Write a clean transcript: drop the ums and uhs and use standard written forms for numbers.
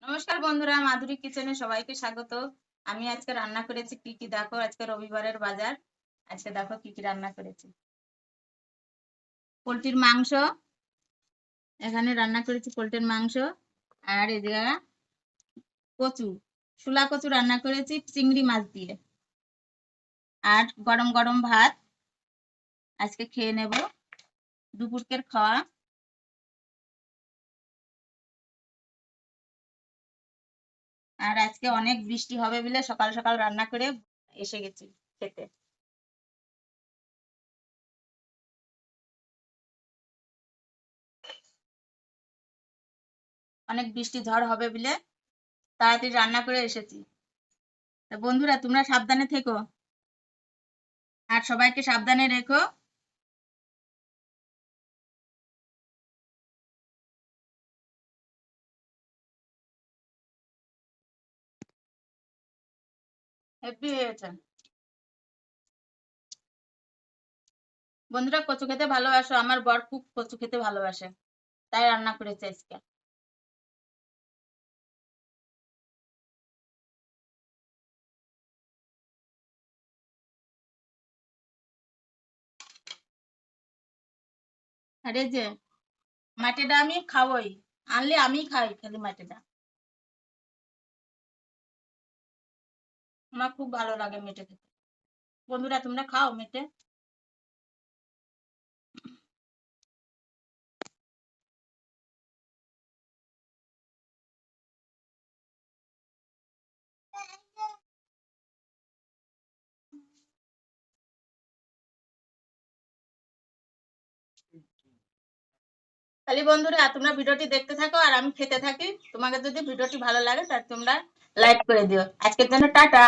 নমস্কার বন্ধুরা, মাধুরী কিচেনে সবাইকে স্বাগত। আমি আজকে রান্না করেছি কি কি দেখো। আজকে রবিবারের বাজার। আজকে দেখো কি কি রান্না করেছি। পোলট্রির মাংস, এখানে রান্না করেছি পোলট্রির মাংস। আর এদিকে কচু, শুলা কচু রান্না করেছি চিংড়ি মাছ দিয়ে। আর গরম গরম ভাত আজকে খেয়ে নেব, দুপুরকের খাওয়া। আর আজকে অনেক বৃষ্টি হবে বলে সকাল সকাল রান্না করে এসে গেছি খেতে। অনেক বৃষ্টি ঝড় হবে বলে তাড়াতাড়ি রান্না করে এসেছি। তা বন্ধুরা, তোমরা সাবধানে থেকো আর সবাইকে সাবধানে রেখো। হেব্বি হয়েছে। বন্ধুরা, কচু খেতে ভালোবাসো? আমার বর খুব কচু খেতে ভালোবাসে, তাই রান্না করেছে আজকে। আর এই যে মাটিটা আমি খাবই, আনলে আমি খাই খালি মাটিটা। আমার খুব ভালো লাগে মেটে খেতে। বন্ধুরা, তোমরা খাও মেটে? তাহলে বন্ধুরা, তোমরা ভিডিওটি দেখতে থাকো আর আমি খেতে থাকি। তোমাকে যদি ভিডিওটি ভালো লাগে তাহলে তোমরা লাইক করে দিও। আজকের জন্য টাটা।